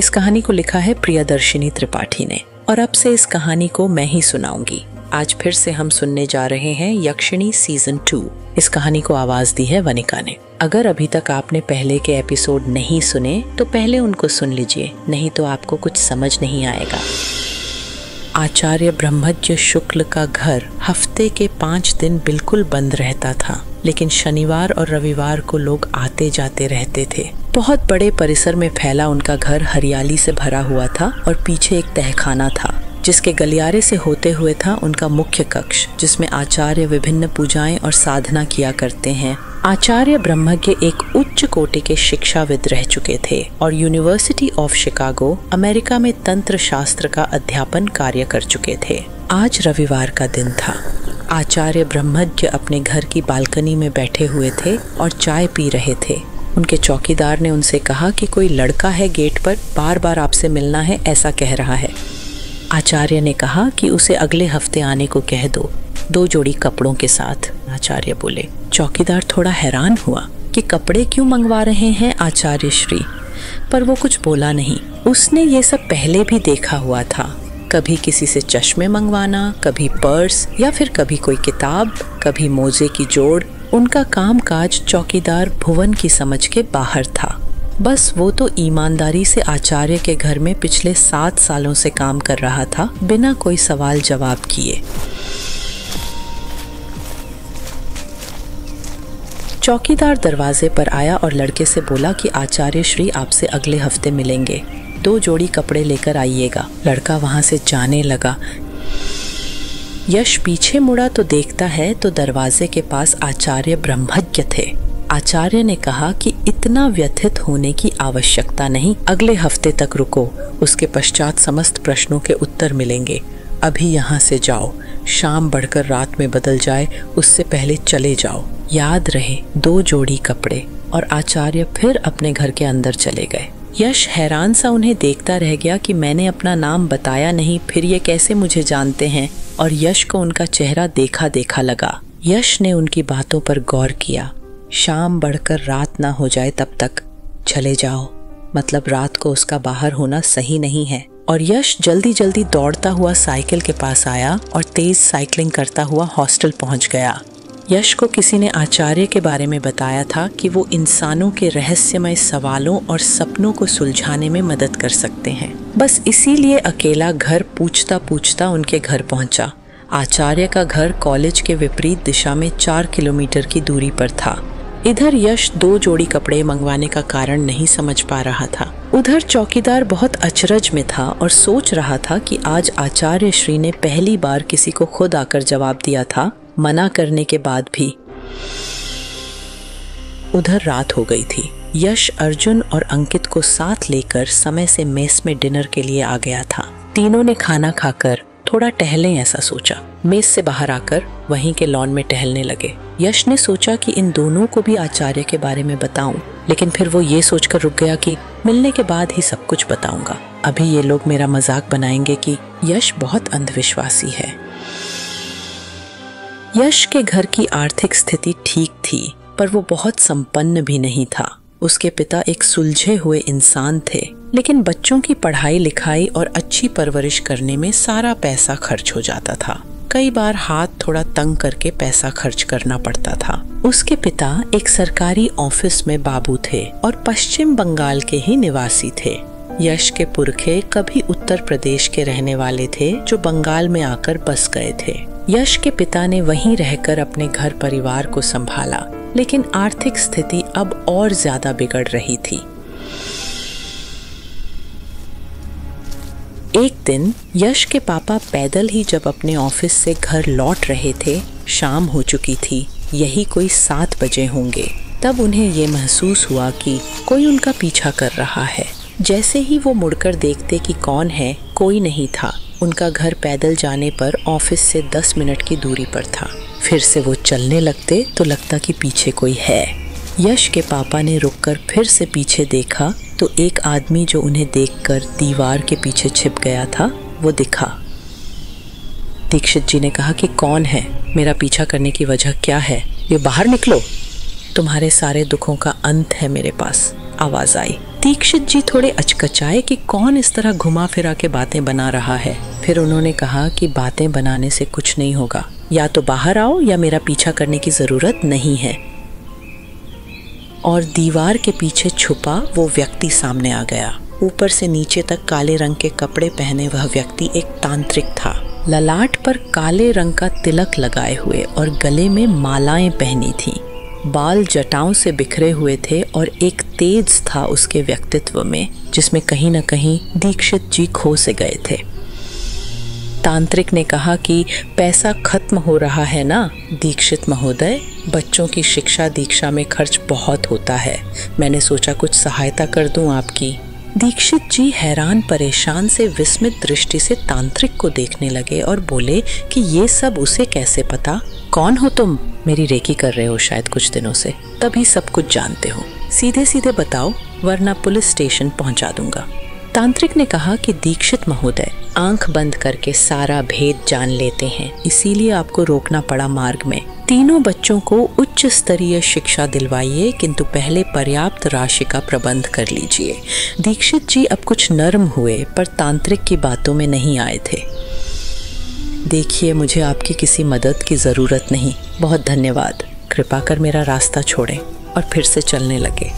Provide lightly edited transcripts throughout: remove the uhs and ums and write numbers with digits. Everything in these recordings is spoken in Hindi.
इस कहानी को लिखा है प्रियदर्शिनी त्रिपाठी ने और अब से इस कहानी को मैं ही सुनाऊंगी। आज फिर से हम सुनने जा रहे हैं यक्षिणी सीजन 2। इस कहानी को आवाज दी है वनिका ने। अगर अभी तक आपने पहले के एपिसोड नहीं सुने तो पहले उनको सुन लीजिए, नहीं तो आपको कुछ समझ नहीं आएगा। आचार्य ब्रह्मज्ञ शुक्ल का घर हफ्ते के 5 दिन बिल्कुल बंद रहता था, लेकिन शनिवार और रविवार को लोग आते जाते रहते थे। बहुत बड़े परिसर में फैला उनका घर हरियाली से भरा हुआ था और पीछे एक तहखाना था, जिसके गलियारे से होते हुए था उनका मुख्य कक्ष, जिसमें आचार्य विभिन्न पूजाएं और साधना किया करते हैं। आचार्य ब्रह्मज्ञ एक उच्च कोटि के शिक्षाविद रह चुके थे और यूनिवर्सिटी ऑफ शिकागो अमेरिका में तंत्र शास्त्र का अध्यापन कार्य कर चुके थे। आज रविवार का दिन था। आचार्य ब्रह्मज्ञ अपने घर की बालकनी में बैठे हुए थे और चाय पी रहे थे। उनके चौकीदार ने उनसे कहा कि कोई लड़का है गेट पर, बार बार आपसे मिलना है ऐसा कह रहा है। आचार्य ने कहा कि उसे अगले हफ्ते आने को कह दो, 2 जोड़ी कपड़ों के साथ। आचार्य बोले। चौकीदार थोड़ा हैरान हुआ कि कपड़े क्यों मंगवा रहे हैं आचार्य श्री, पर वो कुछ बोला नहीं। उसने ये सब पहले भी देखा हुआ था, कभी किसी से चश्मे मंगवाना, कभी पर्स या फिर कभी कोई किताब, कभी मोजे की जोड़। उनका कामकाज चौकीदार भुवन की समझ के बाहर था। बस वो तो ईमानदारी से आचार्य के घर में पिछले 7 सालों से काम कर रहा था, बिना कोई सवाल जवाब किए। चौकीदार दरवाजे पर आया और लड़के से बोला कि आचार्य श्री आपसे अगले हफ्ते मिलेंगे, 2 जोड़ी कपड़े लेकर आइएगा। लड़का वहां से जाने लगा। यश पीछे मुड़ा तो देखता है तो दरवाजे के पास आचार्य ब्रह्मज्ञ थे। आचार्य ने कहा कि इतना व्यथित होने की आवश्यकता नहीं, अगले हफ्ते तक रुको, उसके पश्चात समस्त प्रश्नों के उत्तर मिलेंगे। अभी यहाँ से जाओ, शाम बढ़कर रात में बदल जाए उससे पहले चले जाओ। याद रहे 2 जोड़ी कपड़े। और आचार्य फिर अपने घर के अंदर चले गए। यश हैरान सा उन्हें देखता रह गया कि मैंने अपना नाम बताया नहीं, फिर ये कैसे मुझे जानते हैं। और यश को उनका चेहरा देखा देखा लगा। यश ने उनकी बातों पर गौर किया। शाम बढ़कर रात ना हो जाए तब तक चले जाओ, मतलब रात को उसका बाहर होना सही नहीं है। और यश जल्दी जल्दी दौड़ता हुआ साइकिल के पास आया और तेज साइकिलिंग करता हुआ हॉस्टल पहुंच गया। यश को किसी ने आचार्य के बारे में बताया था कि वो इंसानों के रहस्यमय सवालों और सपनों को सुलझाने में मदद कर सकते हैं। बस इसीलिए अकेला घर पूछता पूछता उनके घर पहुंचा। आचार्य का घर कॉलेज के विपरीत दिशा में 4 किलोमीटर की दूरी पर था। इधर यश 2 जोड़ी कपड़े मंगवाने का कारण नहीं समझ पा रहा था। उधर चौकीदार बहुत अचरज में था और सोच रहा था कि आज आचार्य श्री ने पहली बार किसी को खुद आकर जवाब दिया था, मना करने के बाद भी। उधर रात हो गई थी। यश अर्जुन और अंकित को साथ लेकर समय से मेस में डिनर के लिए आ गया था। तीनों ने खाना खाकर थोड़ा टहलें ऐसा सोचा। मेस से बाहर आकर वहीं के लॉन में टहलने लगे। यश ने सोचा कि इन दोनों को भी आचार्य के बारे में बताऊं, लेकिन फिर वो ये सोचकर रुक गया कि मिलने के बाद ही सब कुछ बताऊंगा। अभी ये लोग मेरा मजाक बनाएंगे कि यश बहुत अंधविश्वासी है। यश के घर की आर्थिक स्थिति ठीक थी, पर वो बहुत संपन्न भी नहीं था। उसके पिता एक सुलझे हुए इंसान थे, लेकिन बच्चों की पढ़ाई लिखाई और अच्छी परवरिश करने में सारा पैसा खर्च हो जाता था। कई बार हाथ थोड़ा तंग करके पैसा खर्च करना पड़ता था। उसके पिता एक सरकारी ऑफिस में बाबू थे और पश्चिम बंगाल के ही निवासी थे। यश के पुरखे कभी उत्तर प्रदेश के रहने वाले थे जो बंगाल में आकर बस गए थे। यश के पिता ने वहीं रहकर अपने घर परिवार को संभाला, लेकिन आर्थिक स्थिति अब और ज्यादा बिगड़ रही थी। एक दिन यश के पापा पैदल ही जब अपने ऑफिस से घर लौट रहे थे, शाम हो चुकी थी, यही कोई 7 बजे होंगे। तब उन्हें ये महसूस हुआ कि कोई उनका पीछा कर रहा है। जैसे ही वो मुड़कर देखते कि कौन है, कोई नहीं था। उनका घर पैदल जाने पर ऑफिस से 10 मिनट की दूरी पर था। फिर से वो चलने लगते तो लगता कि पीछे कोई है। यश के पापा ने रुककर फिर से पीछे देखा तो एक आदमी जो उन्हें देखकर दीवार के पीछे छिप गया था, वो दिखा। दीक्षित जी ने कहा कि कौन है, मेरा पीछा करने की वजह क्या है, ये बाहर निकलो, तुम्हारे सारे दुखों का अंत है मेरे पास। आवाज आई। दीक्षित जी थोड़े अचकचाए कि कौन इस तरह घुमा फिरा के बातें बना रहा है। फिर उन्होंने कहा कि बातें बनाने से कुछ नहीं होगा, या तो बाहर आओ या मेरा पीछा करने की जरूरत नहीं है। और दीवार के पीछे छुपा वो व्यक्ति सामने आ गया। ऊपर से नीचे तक काले रंग के कपड़े पहने वह व्यक्ति एक तांत्रिक था। ललाट पर काले रंग का तिलक लगाए हुए और गले में मालाएं पहनी थीं। बाल जटाओं से बिखरे हुए थे और एक तेज था उसके व्यक्तित्व में जिसमें कहीं न कहीं दीक्षित जी खो से गए थे। तांत्रिक ने कहा कि पैसा खत्म हो रहा है ना दीक्षित महोदय, बच्चों की शिक्षा दीक्षा में खर्च बहुत होता है, मैंने सोचा कुछ सहायता कर दूं आपकी। दीक्षित जी हैरान परेशान से विस्मित दृष्टि से तांत्रिक को देखने लगे और बोले कि ये सब उसे कैसे पता? कौन हो तुम? मेरी रेकी कर रहे हो शायद कुछ दिनों से, तभी सब कुछ जानते हो। सीधे सीधे बताओ वरना पुलिस स्टेशन पहुंचा दूंगा। तांत्रिक ने कहा कि दीक्षित महोदय, आंख बंद करके सारा भेद जान लेते हैं, इसीलिए आपको रोकना पड़ा मार्ग में। तीनों बच्चों को उच्च स्तरीय शिक्षा दिलवाइए, किंतु पहले पर्याप्त राशि का प्रबंध कर लीजिए। दीक्षित जी अब कुछ नर्म हुए पर तांत्रिक की बातों में नहीं आए थे। देखिए, मुझे आपकी किसी मदद की जरूरत नहीं, बहुत धन्यवाद, कृपा कर मेरा रास्ता छोड़ें। और फिर से चलने लगे।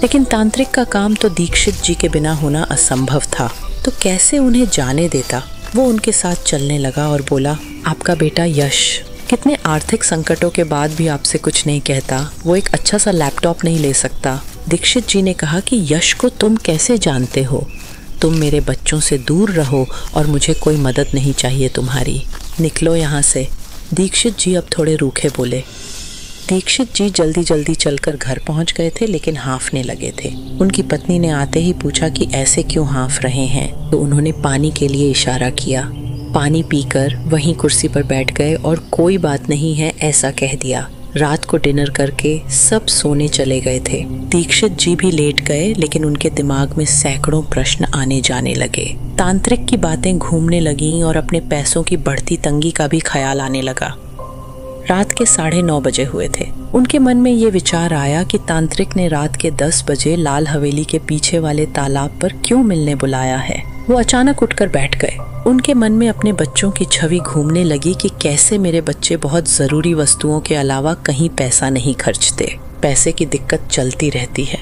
लेकिन तांत्रिक का काम तो दीक्षित जी के बिना होना असंभव था, तो कैसे उन्हें जाने देता। वो उनके साथ चलने लगा और बोला, आपका बेटा यश कितने आर्थिक संकटों के बाद भी आपसे कुछ नहीं कहता, वो एक अच्छा सा लैपटॉप नहीं ले सकता। दीक्षित जी ने कहा कि यश को तुम कैसे जानते हो? तुम मेरे बच्चों से दूर रहो और मुझे कोई मदद नहीं चाहिए तुम्हारी, निकलो यहाँ से। दीक्षित जी अब थोड़े रूखे बोले। दीक्षित जी जल्दी जल्दी चलकर घर पहुंच गए थे, लेकिन हाँफने लगे थे। उनकी पत्नी ने आते ही पूछा कि ऐसे क्यों हाँफ रहे हैं, तो उन्होंने पानी के लिए इशारा किया। पानी पीकर वहीं कुर्सी पर बैठ गए और कोई बात नहीं है ऐसा कह दिया। रात को डिनर करके सब सोने चले गए थे। दीक्षित जी भी लेट गए, लेकिन उनके दिमाग में सैकड़ों प्रश्न आने जाने लगे। तांत्रिक की बातें घूमने लगीं और अपने पैसों की बढ़ती तंगी का भी ख्याल आने लगा। रात के 9:30 बजे हुए थे। उनके मन में ये विचार आया कि तांत्रिक ने रात के 10 बजे लाल हवेली के पीछे वाले तालाब पर क्यों मिलने बुलाया है। वो अचानक उठकर बैठ गए। उनके मन में अपने बच्चों की छवि घूमने लगी कि कैसे मेरे बच्चे बहुत जरूरी वस्तुओं के अलावा कहीं पैसा नहीं खर्चते, पैसे की दिक्कत चलती रहती है।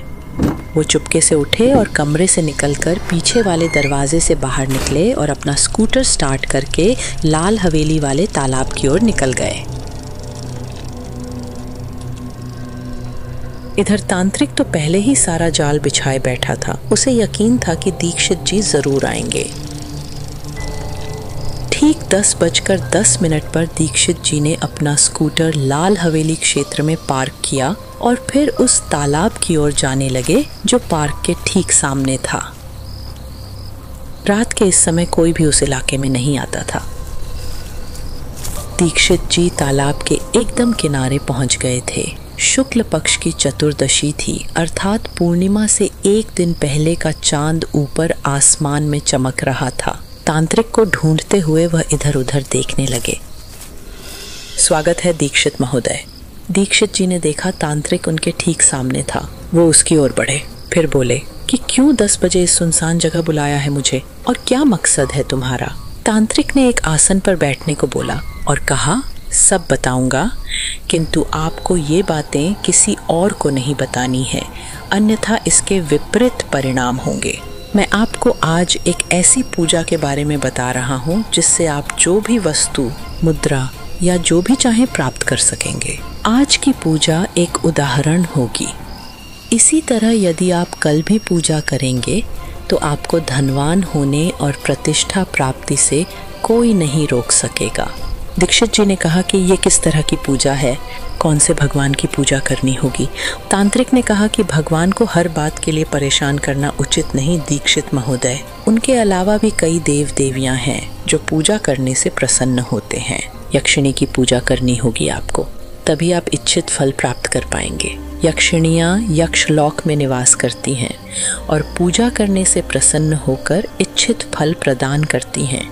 वो चुपके से उठे और कमरे से निकलकर पीछे वाले दरवाजे से बाहर निकले और अपना स्कूटर स्टार्ट करके लाल हवेली वाले तालाब की ओर निकल गए। इधर तांत्रिक तो पहले ही सारा जाल बिछाए बैठा था। उसे यकीन था कि दीक्षित जी जरूर आएंगे। ठीक 10:10 पर दीक्षित जी ने अपना स्कूटर लाल हवेली क्षेत्र में पार्क किया और फिर उस तालाब की ओर जाने लगे जो पार्क के ठीक सामने था। रात के इस समय कोई भी उस इलाके में नहीं आता था। दीक्षित जी तालाब के एकदम किनारे पहुंच गए थे। शुक्ल पक्ष की चतुर्दशी थी, अर्थात पूर्णिमा से एक दिन पहले का चांद ऊपर आसमान में चमक रहा था। तांत्रिक को ढूंढते हुए वह इधर उधर देखने लगे। स्वागत है दीक्षित महोदय। दीक्षित जी ने देखा तांत्रिक उनके ठीक सामने था। वो उसकी ओर बढ़े, फिर बोले कि क्यों 10 बजे इस सुनसान जगह बुलाया है मुझे, और क्या मकसद है तुम्हारा? तांत्रिक ने एक आसन पर बैठने को बोला और कहा, सब बताऊंगा, किंतु आपको ये बातें किसी और को नहीं बतानी है, अन्यथा इसके विपरीत परिणाम होंगे। मैं आपको आज एक ऐसी पूजा के बारे में बता रहा हूँ जिससे आप जो भी वस्तु, मुद्रा या जो भी चाहे प्राप्त कर सकेंगे। आज की पूजा एक उदाहरण होगी। इसी तरह यदि आप कल भी पूजा करेंगे तो आपको धनवान होने और प्रतिष्ठा प्राप्ति से कोई नहीं रोक सकेगा। दीक्षित जी ने कहा कि ये किस तरह की पूजा है, कौन से भगवान की पूजा करनी होगी? तांत्रिक ने कहा कि भगवान को हर बात के लिए परेशान करना उचित नहीं दीक्षित महोदय। उनके अलावा भी कई देव देवियां हैं जो पूजा करने से प्रसन्न होते हैं। यक्षिणी की पूजा करनी होगी आपको, तभी आप इच्छित फल प्राप्त कर पाएंगे। यक्षिणियाँ यक्षलोक में निवास करती हैं और पूजा करने से प्रसन्न होकर इच्छित फल प्रदान करती हैं।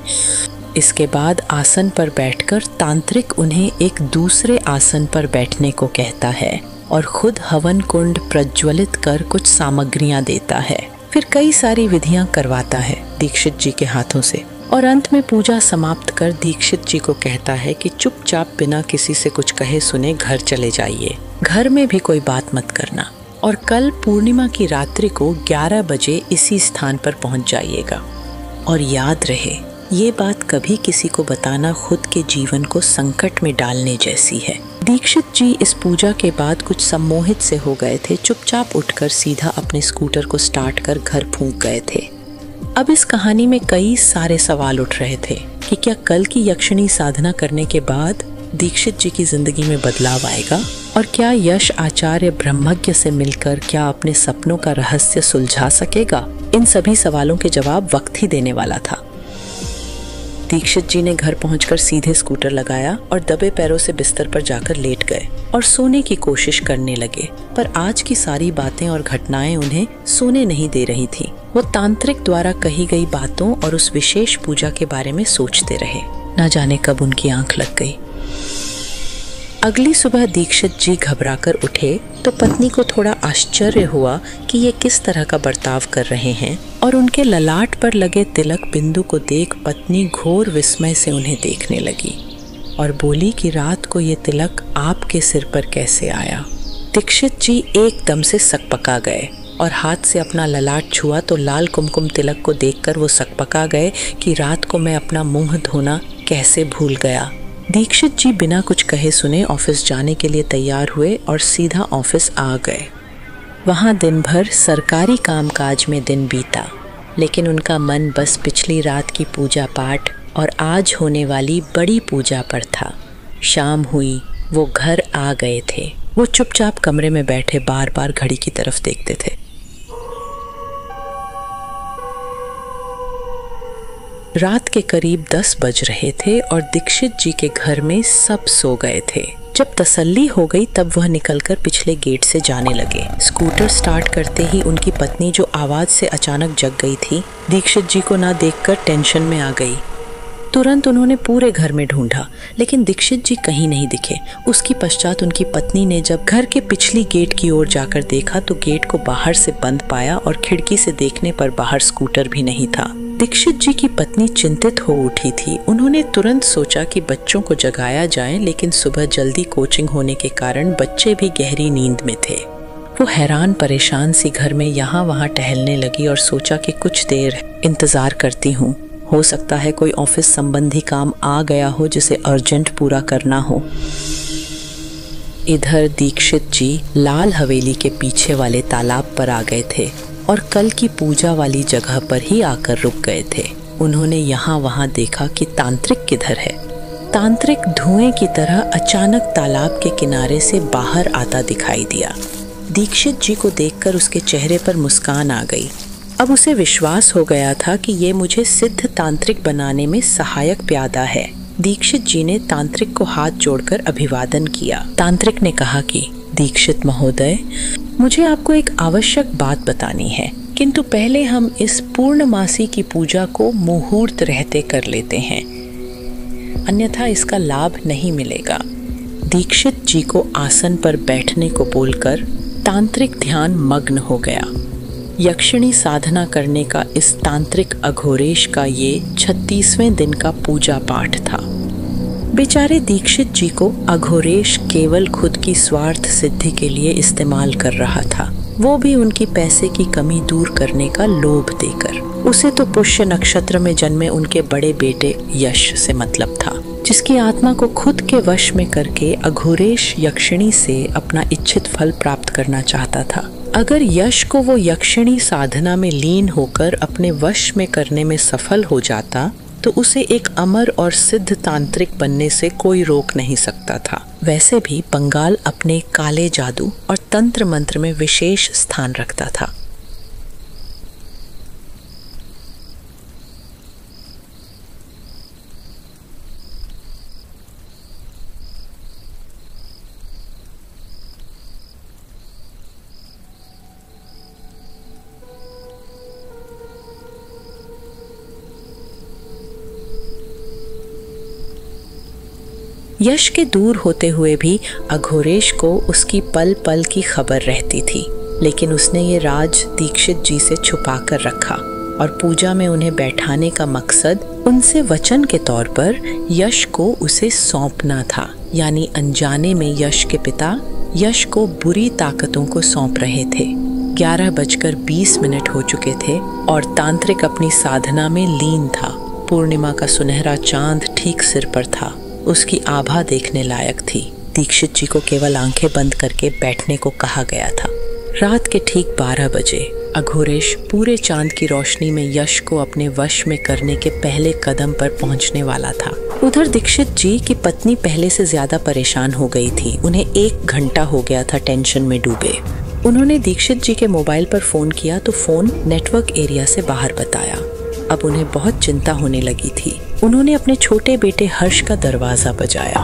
इसके बाद आसन पर बैठकर तांत्रिक उन्हें एक दूसरे आसन पर बैठने को कहता है और खुद हवन कुंड प्रज्वलित कर कुछ सामग्रियां देता है। फिर कई सारी विधियां करवाता है दीक्षित जी के हाथों से और अंत में पूजा समाप्त कर दीक्षित जी को कहता है कि चुपचाप बिना किसी से कुछ कहे सुने घर चले जाइए, घर में भी कोई बात मत करना और कल पूर्णिमा की रात्रि को 11 बजे इसी स्थान पर पहुंच जाइएगा। और याद रहे, ये बात कभी किसी को बताना खुद के जीवन को संकट में डालने जैसी है। दीक्षित जी इस पूजा के बाद कुछ सम्मोहित से हो गए थे, चुपचाप उठकर सीधा अपने स्कूटर को स्टार्ट कर घर फूंक गए थे। अब इस कहानी में कई सारे सवाल उठ रहे थे कि क्या कल की यक्षिणी साधना करने के बाद दीक्षित जी की जिंदगी में बदलाव आएगा और क्या यश आचार्य ब्रह्मज्ञ से मिलकर क्या अपने सपनों का रहस्य सुलझा सकेगा। इन सभी सवालों के जवाब वक्त ही देने वाला था। दीक्षित जी ने घर पहुंचकर सीधे स्कूटर लगाया और दबे पैरों से बिस्तर पर जाकर लेट गए और सोने की कोशिश करने लगे, पर आज की सारी बातें और घटनाएं उन्हें सोने नहीं दे रही थी। वो तांत्रिक द्वारा कही गई बातों और उस विशेष पूजा के बारे में सोचते रहे। न जाने कब उनकी आंख लग गई। अगली सुबह दीक्षित जी घबराकर उठे तो पत्नी को थोड़ा आश्चर्य हुआ कि ये किस तरह का बर्ताव कर रहे हैं और उनके ललाट पर लगे तिलक बिंदु को देख पत्नी घोर विस्मय से उन्हें देखने लगी और बोली कि रात को ये तिलक आपके सिर पर कैसे आया। दीक्षित जी एकदम से सकपका गए और हाथ से अपना ललाट छुआ तो लाल कुमकुम तिलक को देखकर वो सकपका गए कि रात को मैं अपना मुंह धोना कैसे भूल गया। दीक्षित जी बिना कुछ कहे सुने ऑफिस जाने के लिए तैयार हुए और सीधा ऑफिस आ गए। वहाँ दिन भर सरकारी कामकाज में दिन बीता, लेकिन उनका मन बस पिछली रात की पूजा पाठ और आज होने वाली बड़ी पूजा पर था। शाम हुई, वो घर आ गए थे। वो चुपचाप कमरे में बैठे बार बार घड़ी की तरफ देखते थे। रात के करीब 10 बज रहे थे और दीक्षित जी के घर में सब सो गए थे। जब तसल्ली हो गई तब वह निकलकर पिछले गेट से जाने लगे। स्कूटर स्टार्ट करते ही उनकी पत्नी, जो आवाज से अचानक जग गई थी, दीक्षित जी को ना देखकर टेंशन में आ गई। तुरंत उन्होंने पूरे घर में ढूंढा, लेकिन दीक्षित जी कहीं नहीं दिखे। उसकी पश्चात उनकी पत्नी ने जब घर के पिछली गेट की ओर जाकर देखा तो गेट को बाहर से बंद पाया और खिड़की से देखने पर बाहर स्कूटर भी नहीं था। दीक्षित जी की पत्नी चिंतित हो उठी थी। उन्होंने तुरंत सोचा कि बच्चों को जगाया जाए, लेकिन सुबह जल्दी कोचिंग होने के कारण बच्चे भी गहरी नींद में थे। वो हैरान परेशान सी घर में यहाँ वहाँ टहलने लगी और सोचा कि कुछ देर इंतजार करती हूँ, हो सकता है कोई ऑफिस संबंधी काम आ गया हो जिसे अर्जेंट पूरा करना हो। इधर दीक्षित जी लाल हवेली के पीछे वाले तालाब पर आ गए थे और कल की पूजा वाली जगह पर ही आकर रुक गए थे। उन्होंने यहाँ वहाँ देखा कि तांत्रिक किधर है। तांत्रिक धुएं की तरह अचानक तालाब के किनारे से बाहर आता दिखाई दिया। दीक्षित जी को देखकर उसके चेहरे पर मुस्कान आ गई। अब उसे विश्वास हो गया था कि ये मुझे सिद्ध तांत्रिक बनाने में सहायक प्यादा है। दीक्षित जी ने तांत्रिक को हाथ जोड़कर अभिवादन किया। तांत्रिक ने कहा कि दीक्षित महोदय, मुझे आपको एक आवश्यक बात बतानी है, किंतु पहले हम इस पूर्णमासी की पूजा को मुहूर्त रहते कर लेते हैं, अन्यथा इसका लाभ नहीं मिलेगा। दीक्षित जी को आसन पर बैठने को बोलकर तांत्रिक ध्यान मग्न हो गया। यक्षिणी साधना करने का इस तांत्रिक अघोरेश का ये 36वें दिन का पूजा पाठ था। बेचारे दीक्षित जी को अघोरेश केवल खुद की स्वार्थ सिद्धि के लिए इस्तेमाल कर रहा था, वो भी उनकी पैसे की कमी दूर करने का लोभ देकर। उसे तो पुष्य नक्षत्र में जन्मे उनके बड़े बेटे यश से मतलब था, जिसकी आत्मा को खुद के वश में करके अघोरेश यक्षिणी से अपना इच्छित फल प्राप्त करना चाहता था। अगर यश को वो यक्षिणी साधना में लीन होकर अपने वश में करने में सफल हो जाता तो उसे एक अमर और सिद्ध तांत्रिक बनने से कोई रोक नहीं सकता था। वैसे भी बंगाल अपने काले जादू और तंत्र मंत्र में विशेष स्थान रखता था। यश के दूर होते हुए भी अघोरेश को उसकी पल पल की खबर रहती थी, लेकिन उसने ये राज दीक्षित जी से छुपा कर रखा और पूजा में उन्हें बैठाने का मकसद उनसे वचन के तौर पर यश को उसे सौंपना था। यानी अनजाने में यश के पिता यश को बुरी ताकतों को सौंप रहे थे। 11:20 हो चुके थे और तांत्रिक अपनी साधना में लीन था। पूर्णिमा का सुनहरा चांद ठीक सिर पर था। उसकी आभा देखने लायक थी। दीक्षित जी को केवल आंखें बंद करके बैठने को कहा गया था। रात के ठीक 12 बजे अघोरेश पूरे चांद की रोशनी में यश को अपने वश में करने के पहले कदम पर पहुंचने वाला था। उधर दीक्षित जी की पत्नी पहले से ज्यादा परेशान हो गई थी। उन्हें 1 घंटा हो गया था टेंशन में डूबे। उन्होंने दीक्षित जी के मोबाइल पर फोन किया तो फोन नेटवर्क एरिया से बाहर बताया। अब उन्हें बहुत चिंता होने लगी थी। उन्होंने अपने छोटे बेटे हर्ष का दरवाजा बजाया।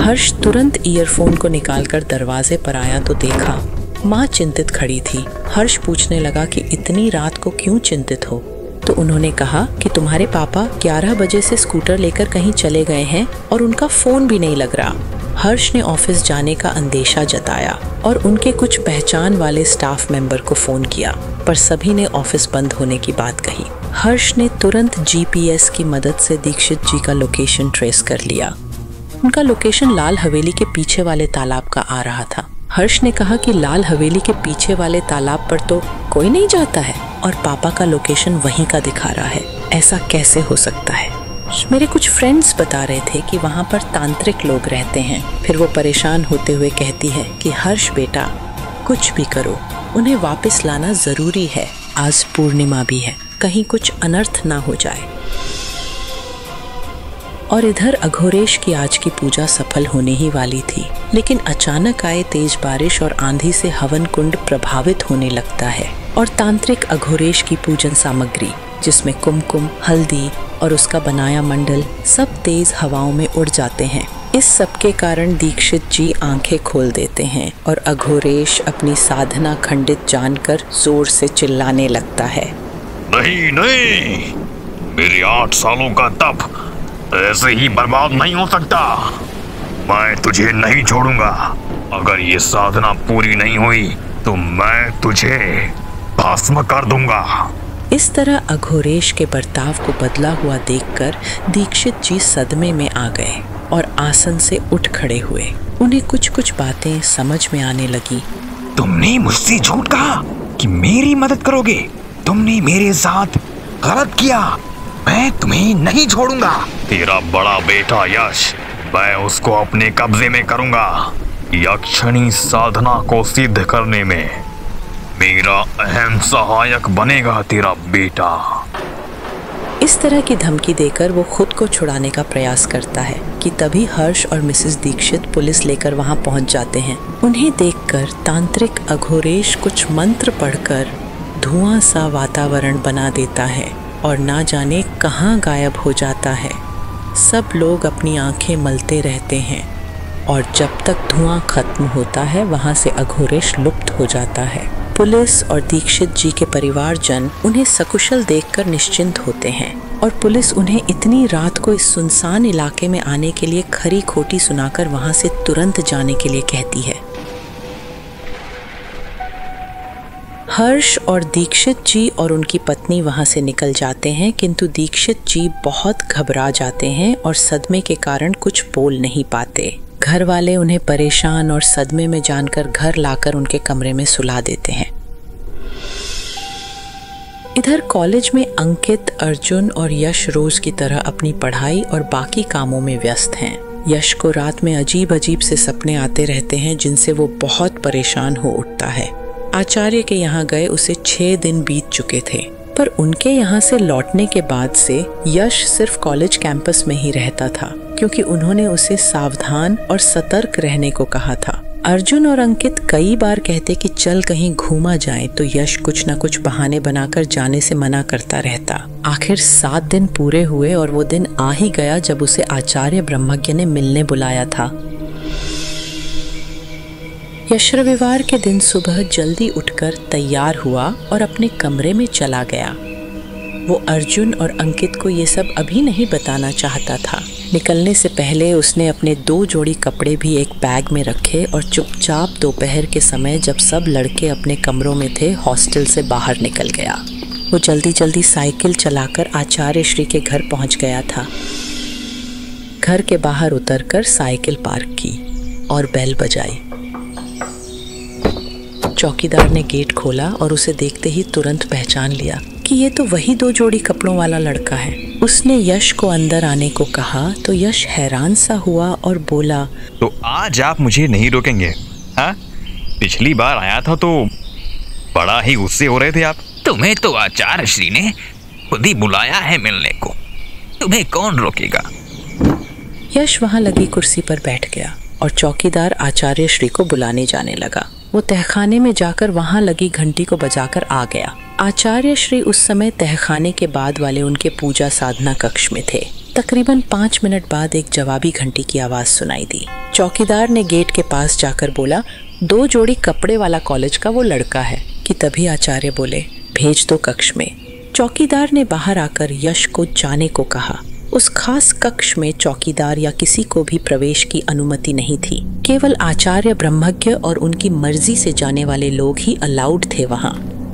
हर्ष तुरंत ईयरफोन को निकालकर दरवाजे पर आया तो देखा माँ चिंतित खड़ी थी। हर्ष पूछने लगा कि इतनी रात को क्यों चिंतित हो? तो उन्होंने कहा कि तुम्हारे पापा 11 बजे से स्कूटर लेकर कहीं चले गए हैं और उनका फोन भी नहीं लग रहा। हर्ष ने ऑफिस जाने का अंदेशा जताया और उनके कुछ पहचान वाले स्टाफ मेंबर को फोन किया, पर सभी ने ऑफिस बंद होने की बात कही। हर्ष ने तुरंत जीपीएस की मदद से दीक्षित जी का लोकेशन ट्रेस कर लिया। उनका लोकेशन लाल हवेली के पीछे वाले तालाब का आ रहा था। हर्ष ने कहा कि लाल हवेली के पीछे वाले तालाब पर तो कोई नहीं जाता है और पापा का लोकेशन वहीं का दिखा रहा है। ऐसा कैसे हो सकता है? मेरे कुछ फ्रेंड्स बता रहे थे कि वहाँ पर तांत्रिक लोग रहते हैं। फिर वो परेशान होते हुए कहती है कि हर्ष बेटा, कुछ भी करो, उन्हें वापस लाना जरूरी है। आज पूर्णिमा भी है, कहीं कुछ अनर्थ ना हो जाए। और इधर अघोरेश की आज की पूजा सफल होने ही वाली थी, लेकिन अचानक आए तेज बारिश और आंधी से हवन कुंड प्रभावित होने लगता है और तांत्रिक अघोरेश की पूजन सामग्री, जिसमें कुमकुम, हल्दी और उसका बनाया मंडल, सब तेज हवाओं में उड़ जाते हैं। इस सब के कारण दीक्षित जी आंखें खोल देते हैं और अघोरेश अपनी साधना खंडित जानकर जोर से चिल्लाने लगता है। नहीं नहीं, मेरे 8 सालों का तप ऐसे ही बर्बाद नहीं हो सकता। मैं तुझे नहीं छोड़ूंगा। अगर ये साधना पूरी नहीं हुई तो मैं तुझे भस्म कर दूंगा। इस तरह अघोरेश के बर्ताव को बदला हुआ देखकर दीक्षित जी सदमे में आ गए और आसन से उठ खड़े हुए। उन्हें कुछ कुछ बातें समझ में आने लगी। तुमने मुझसे झूठ कहा कि मेरी मदद करोगे। तुमने मेरे साथ गलत किया। मैं तुम्हें नहीं छोड़ूंगा। तेरा बड़ा बेटा यश, मैं उसको अपने कब्जे में करूंगा। यक्षिणी साधना को सिद्ध करने में मेरा अहम सहायक बनेगा तेरा बेटा। इस तरह की धमकी देकर वो खुद को छुड़ाने का प्रयास करता है कि तभी हर्ष और मिसेस दीक्षित पुलिस लेकर वहां पहुंच जाते हैं। उन्हें देखकर तांत्रिक अघोरेश कुछ मंत्र पढ़कर धुआं सा वातावरण बना देता है और ना जाने कहाँ गायब हो जाता है। सब लोग अपनी आंखें मलते रहते हैं और जब तक धुआं खत्म होता है वहां से अघोरेश लुप्त हो जाता है। पुलिस और दीक्षित जी के परिवारजन उन्हें सकुशल देखकर निश्चिंत होते हैं और पुलिस उन्हें इतनी रात को इस सुनसान इलाके में आने के लिए खरी खोटी सुनाकर वहां से तुरंत जाने के लिए कहती है। हर्ष और दीक्षित जी और उनकी पत्नी वहां से निकल जाते हैं, किंतु दीक्षित जी बहुत घबरा जाते हैं और सदमे के कारण कुछ बोल नहीं पाते। घर वाले उन्हें परेशान और सदमे में जानकर घर लाकर उनके कमरे में सुला देते हैं। इधर कॉलेज में अंकित, अर्जुन और यश रोज की तरह अपनी पढ़ाई और बाकी कामों में व्यस्त हैं। यश को रात में अजीब अजीब से सपने आते रहते हैं जिनसे वो बहुत परेशान हो उठता है। आचार्य के यहाँ गए उसे 6 दिन बीत चुके थे, पर उनके यहाँ से लौटने के बाद से यश सिर्फ कॉलेज कैंपस में ही रहता था, क्योंकि उन्होंने उसे सावधान और सतर्क रहने को कहा था। अर्जुन और अंकित कई बार कहते कि चल कहीं घूमा जाए, तो यश कुछ न कुछ बहाने बनाकर जाने से मना करता रहता। आखिर 7 दिन पूरे हुए और वो दिन आ ही गया जब उसे आचार्य ब्रह्मज्ञ ने मिलने बुलाया था। यश रविवार के दिन सुबह जल्दी उठकर तैयार हुआ और अपने कमरे में चला गया। वो अर्जुन और अंकित को ये सब अभी नहीं बताना चाहता था, निकलने से पहले उसने अपने 2 जोड़ी कपड़े भी एक बैग में रखे और चुपचाप दोपहर के समय जब सब लड़के अपने कमरों में थे हॉस्टल से बाहर निकल गया। वो जल्दी जल्दी साइकिल चलाकर आचार्य श्री के घर पहुंच गया था। घर के बाहर उतरकर साइकिल पार्क की और बेल बजाई। चौकीदार ने गेट खोला और उसे देखते ही तुरंत पहचान लिया कि ये तो वही 2 जोड़ी कपड़ों वाला लड़का है। उसने यश को अंदर आने को कहा तो यश हैरान सा हुआ और बोला, तो आज आप मुझे नहीं रोकेंगे? हाँ, पिछली बार आया था तो बड़ा ही गुस्से हो रहे थे आप। तुम्हें तो आचार्य श्री ने खुद ही बुलाया है मिलने को, तुम्हें कौन रोकेगा? यश वहां लगी कुर्सी पर बैठ गया और चौकीदार आचार्य श्री को बुलाने जाने लगा। वो तहखाने में जाकर वहां लगी घंटी को बजाकर आ गया। आचार्य श्री उस समय तहखाने के बाद वाले उनके पूजा साधना कक्ष में थे। तकरीबन 5 मिनट बाद एक जवाबी घंटी की आवाज सुनाई दी। चौकीदार ने गेट के पास जाकर बोला, 2 जोड़ी कपड़े वाला कॉलेज का वो लड़का है। कि तभी आचार्य बोले, भेज दो कक्ष में। चौकीदार ने बाहर आकर यश को जाने को कहा। उस खास कक्ष में चौकीदार या किसी को भी प्रवेश की अनुमति नहीं थी। केवल आचार्य ब्रह्मज्ञ और उनकी मर्जी से जाने वाले लोग ही अलाउड थे वहां।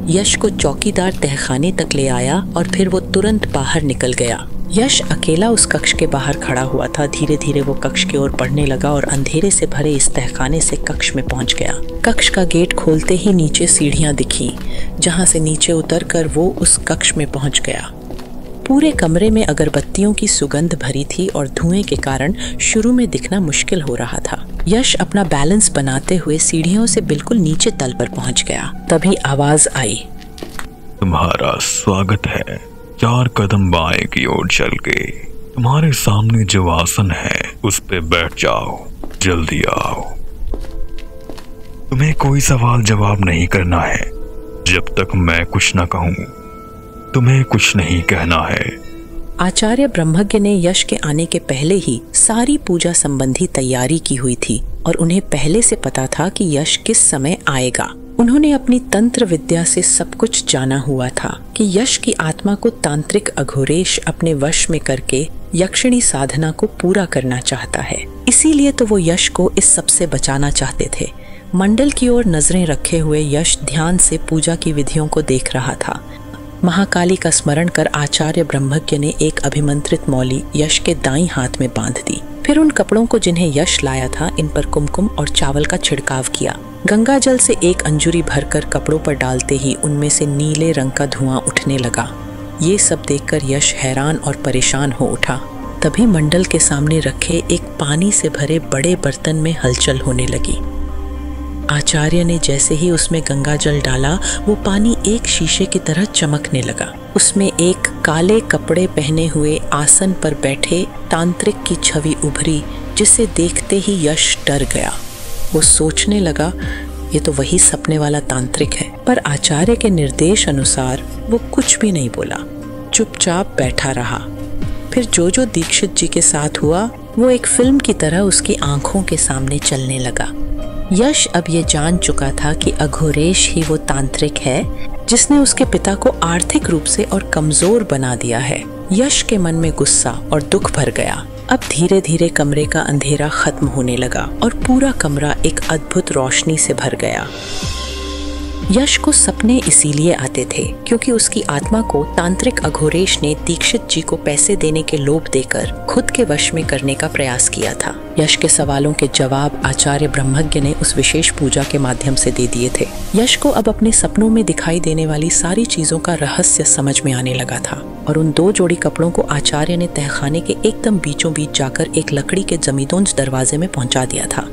यश को चौकीदार तहखाने तक ले आया और फिर वो तुरंत बाहर निकल गया। यश अकेला उस कक्ष के बाहर खड़ा हुआ था। धीरे धीरे वो कक्ष की ओर बढ़ने लगा और अंधेरे से भरे इस तहखाने से कक्ष में पहुंच गया। कक्ष का गेट खोलते ही नीचे सीढ़ियां दिखी, जहां से नीचे उतरकर वो उस कक्ष में पहुंच गया। पूरे कमरे में अगरबत्तियों की सुगंध भरी थी और धुएं के कारण शुरू में दिखना मुश्किल हो रहा था। यश अपना बैलेंस बनाते हुए सीढ़ियों से बिल्कुल नीचे तल पर पहुंच गया। तभी आवाज आई, तुम्हारा स्वागत है। 4 कदम बाएं की ओर चल के तुम्हारे सामने जो आसन है उस पे बैठ जाओ, जल्दी आओ। तुम्हें कोई सवाल जवाब नहीं करना है। जब तक मैं कुछ न कहूं तुम्हें कुछ नहीं कहना है। आचार्य ब्रह्मज्ञ ने यश के आने के पहले ही सारी पूजा संबंधी तैयारी की हुई थी और उन्हें पहले से पता था कि यश किस समय आएगा। उन्होंने अपनी तंत्र विद्या से सब कुछ जाना हुआ था कि यश की आत्मा को तांत्रिक अघोरेश अपने वश में करके यक्षिणी साधना को पूरा करना चाहता है। इसीलिए तो वो यश को इस सब से बचाना चाहते थे। मंडल की ओर नजरें रखे हुए यश ध्यान से पूजा की विधियों को देख रहा था। महाकाली का स्मरण कर आचार्य ब्रह्मज्ञ ने एक अभिमंत्रित मौली यश के दाईं हाथ में बांध दी। फिर उन कपड़ों को जिन्हें यश लाया था इन पर कुमकुम और चावल का छिड़काव किया। गंगा जल से एक अंजुरी भरकर कपड़ों पर डालते ही उनमें से नीले रंग का धुआं उठने लगा। ये सब देखकर यश हैरान और परेशान हो उठा। तभी मंडल के सामने रखे एक पानी से भरे बड़े बर्तन में हलचल होने लगी। आचार्य ने जैसे ही उसमें गंगा जल डाला वो पानी एक शीशे की तरह चमकने लगा। उसमें एक काले कपड़े पहने हुए आसन पर बैठे तांत्रिक की छवि उभरी, जिसे देखते ही यश डर गया। वो सोचने लगा, ये तो वही सपने वाला तांत्रिक है। पर आचार्य के निर्देश अनुसार वो कुछ भी नहीं बोला, चुपचाप बैठा रहा। फिर जो दीक्षित जी के साथ हुआ वो एक फिल्म की तरह उसकी आंखों के सामने चलने लगा। यश अब ये जान चुका था कि अघोरेश ही वो तांत्रिक है जिसने उसके पिता को आर्थिक रूप से और कमजोर बना दिया है। यश के मन में गुस्सा और दुख भर गया। अब धीरे धीरे कमरे का अंधेरा खत्म होने लगा और पूरा कमरा एक अद्भुत रोशनी से भर गया। यश को सपने इसीलिए आते थे क्योंकि उसकी आत्मा को तांत्रिक अघोरेश ने दीक्षित जी को पैसे देने के लोभ देकर खुद के वश में करने का प्रयास किया था। यश के सवालों के जवाब आचार्य ब्रह्मज्ञ ने उस विशेष पूजा के माध्यम से दे दिए थे। यश को अब अपने सपनों में दिखाई देने वाली सारी चीजों का रहस्य समझ में आने लगा था और उन 2 जोड़ी कपड़ों को आचार्य ने तहखाने के एकदम बीचों बीच जाकर एक लकड़ी के जमींदोज दरवाजे में पहुंचा दिया था।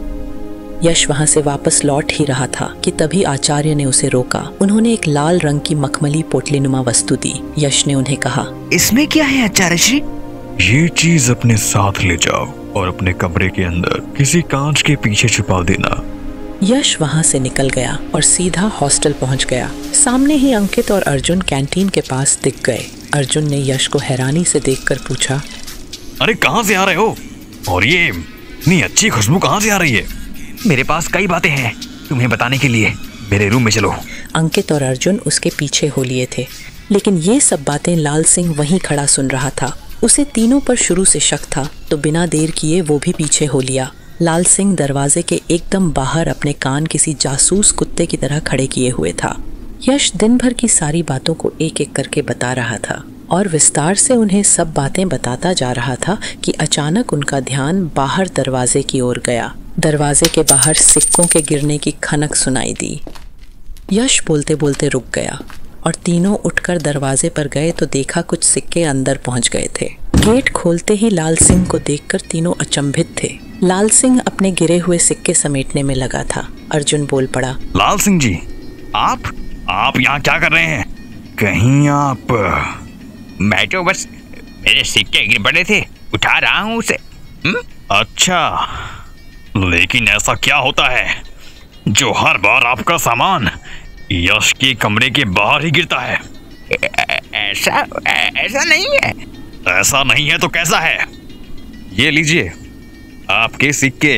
यश वहां से वापस लौट ही रहा था कि तभी आचार्य ने उसे रोका। उन्होंने एक लाल रंग की मखमली पोटलीनुमा वस्तु दी। यश ने उन्हें कहा, इसमें क्या है आचार्य श्री? ये चीज अपने साथ ले जाओ और अपने कमरे के अंदर किसी कांच के पीछे छुपा देना। यश वहां से निकल गया और सीधा हॉस्टल पहुंच गया। सामने ही अंकित और अर्जुन कैंटीन के पास दिख गए। अर्जुन ने यश को हैरानी से देखकर पूछा, अरे कहाँ से आ रहे हो और ये इतनी अच्छी खुशबू कहाँ से आ रही है? मेरे पास कई बातें हैं तुम्हें बताने के लिए, मेरे रूम में चलो। अंकित और अर्जुन उसके पीछे हो लिए थे, लेकिन ये सब बातें लाल सिंह वहीं खड़ा सुन रहा था। उसे तीनों पर शुरू से शक था, तो बिना देर किए वो भी पीछे हो लिया। लाल सिंह दरवाजे के एकदम बाहर अपने कान किसी जासूस कुत्ते की तरह खड़े किए हुए था। यश दिन भर की सारी बातों को एक एक करके बता रहा था और विस्तार से उन्हें सब बातें बताता जा रहा था कि अचानक उनका ध्यान बाहर दरवाजे की ओर गया। दरवाजे के बाहर सिक्कों के गिरने की खनक सुनाई दी। यश बोलते बोलते रुक गया और तीनों उठकर दरवाजे पर गए तो देखा कुछ सिक्के अंदर पहुंच गए थे। गेट खोलते ही लाल सिंह को देखकर तीनों अचंभित थे। लाल सिंह अपने गिरे हुए सिक्के समेटने में लगा था। अर्जुन बोल पड़ा, लाल सिंह जी, आप यहाँ क्या कर रहे हैं? कहीं आप? मैं तो बस मेरे सिक्के गिर पड़े थे, उठा रहा हूँ उसे। अच्छा, लेकिन ऐसा क्या होता है जो हर बार आपका सामान यश के कमरे के बाहर ही गिरता है? ऐसा नहीं है। ऐसा नहीं है तो कैसा है? ये लीजिए, आपके सिक्के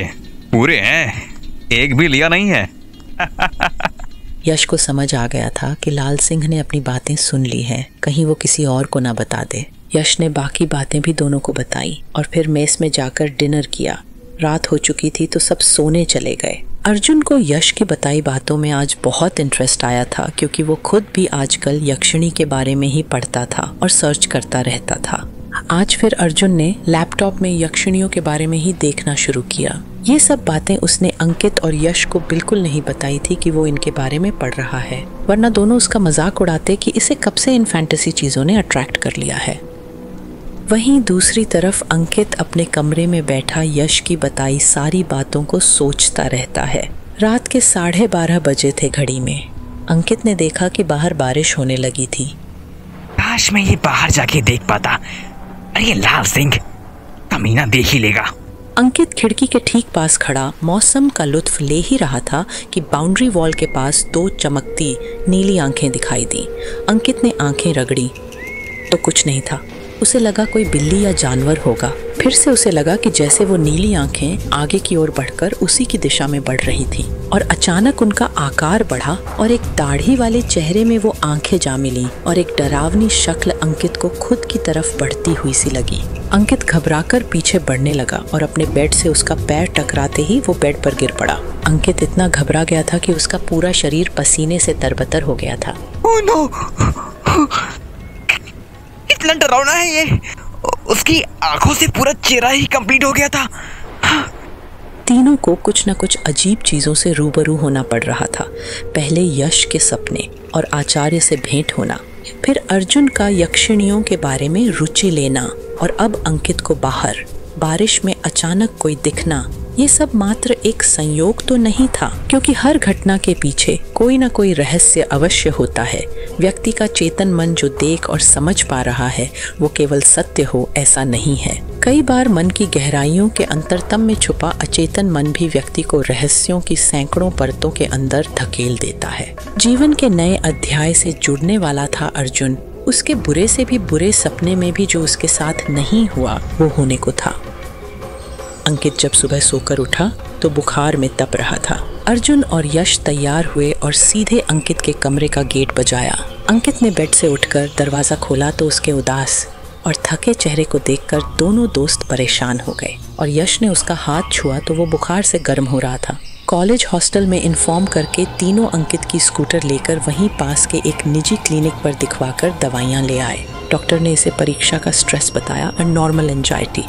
पूरे हैं, एक भी लिया नहीं है। यश को समझ आ गया था कि लाल सिंह ने अपनी बातें सुन ली हैं, कहीं वो किसी और को ना बता दे। यश ने बाकी बातें भी दोनों को बताई और फिर मेस में जाकर डिनर किया। रात हो चुकी थी तो सब सोने चले गए। अर्जुन को यश की बताई बातों में आज बहुत इंटरेस्ट आया था, क्योंकि वो खुद भी आजकल यक्षिणी के बारे में ही पढ़ता था और सर्च करता रहता था। आज फिर अर्जुन ने लैपटॉप में यक्षिणियों के बारे में ही देखना शुरू किया। ये सब बातें उसने अंकित और यश को बिल्कुल नहीं बताई थी कि वो इनके बारे में पढ़ रहा है, वरना दोनों उसका मजाक उड़ाते कि इसे कब से इन फैंटेसी चीजों ने अट्रैक्ट कर लिया है। वहीं दूसरी तरफ अंकित अपने कमरे में बैठा यश की बताई सारी बातों को सोचता रहता है। रात के 12:30 बजे थे घड़ी में। अंकित ने देखा कि बाहर बारिश होने लगी थी। काश मैं ये बाहर जाके देख पाता। अरे ये लाल सिंह कमीना देख ही लेगा। अंकित खिड़की के ठीक पास खड़ा मौसम का लुत्फ ले ही रहा था कि बाउंड्री वॉल के पास 2 चमकती नीली आंखें दिखाई दी। अंकित ने आंखें रगड़ी तो कुछ नहीं था। उसे लगा कोई बिल्ली या जानवर होगा। फिर से उसे लगा कि जैसे वो नीली आंखें आगे की ओर बढ़कर उसी की दिशा में बढ़ रही थी और अचानक उनका आकार बढ़ा और एक दाढ़ी वाले चेहरे में वो आंखें जा मिली और एक डरावनी शक्ल अंकित को खुद की तरफ बढ़ती हुई सी लगी। अंकित घबराकर पीछे बढ़ने लगा और अपने बेड से उसका पैर टकराते ही वो बेड पर गिर पड़ा। अंकित इतना घबरा गया था कि उसका पूरा शरीर पसीने से तरबतर हो गया था। Oh no! इतना डरावना है ये। उसकी आंखों से पूरा चेहरा ही कंप्लीट हो गया था। तीनों को कुछ न कुछ अजीब चीजों से रूबरू होना पड़ रहा था। पहले यश के सपने और आचार्य से भेंट होना, फिर अर्जुन का यक्षिणियों के बारे में रुचि लेना और अब अंकित को बाहर बारिश में अचानक कोई दिखना। ये सब मात्र एक संयोग तो नहीं था, क्योंकि हर घटना के पीछे कोई ना कोई रहस्य अवश्य होता है। व्यक्ति का चेतन मन जो देख और समझ पा रहा है वो केवल सत्य हो ऐसा नहीं है। कई बार मन की गहराइयों के अंतरतम में छुपा अचेतन मन भी व्यक्ति को रहस्यों की सैकड़ों परतों के अंदर धकेल देता है। जीवन के नए अध्याय से जुड़ने वाला था अर्जुन। उसके बुरे से भी बुरे सपने में भी जो उसके साथ नहीं हुआ वो होने को था। अंकित जब सुबह सोकर उठा तो बुखार में तप रहा था। अर्जुन और यश तैयार हुए और सीधे अंकित के कमरे का गेट बजाया। अंकित ने बेड से उठकर दरवाजा खोला तो उसके उदास और थके चेहरे को देखकर दोनों दोस्त परेशान हो गए और यश ने उसका हाथ छुआ तो वो बुखार से गर्म हो रहा था। कॉलेज हॉस्टल में इन्फॉर्म करके तीनों अंकित की स्कूटर लेकर वहीं पास के एक निजी क्लिनिक पर दिखवाकर दवाइयाँ ले आए। डॉक्टर ने इसे परीक्षा का स्ट्रेस बताया और नॉर्मल एंजाइटी।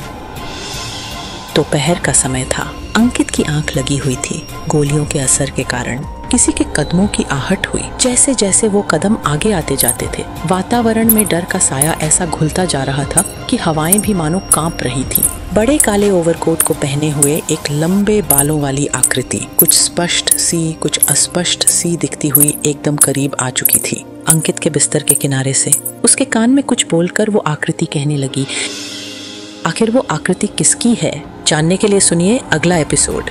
दोपहर का समय था। अंकित की आंख लगी हुई थी। गोलियों के असर के कारण किसी के कदमों की आहट हुई। जैसे जैसे वो कदम आगे आते जाते थे वातावरण में डर का साया ऐसा घुलता जा रहा था कि हवाएं भी मानो कांप रही थीं। बड़े काले ओवरकोट को पहने हुए एक लंबे बालों वाली आकृति कुछ स्पष्ट सी कुछ अस्पष्ट सी दिखती हुई एकदम करीब आ चुकी थी। अंकित के बिस्तर के किनारे से उसके कान में कुछ बोलकर वो आकृति कहने लगी। आखिर वो आकृति किसकी है, जानने के लिए सुनिए अगला एपिसोड।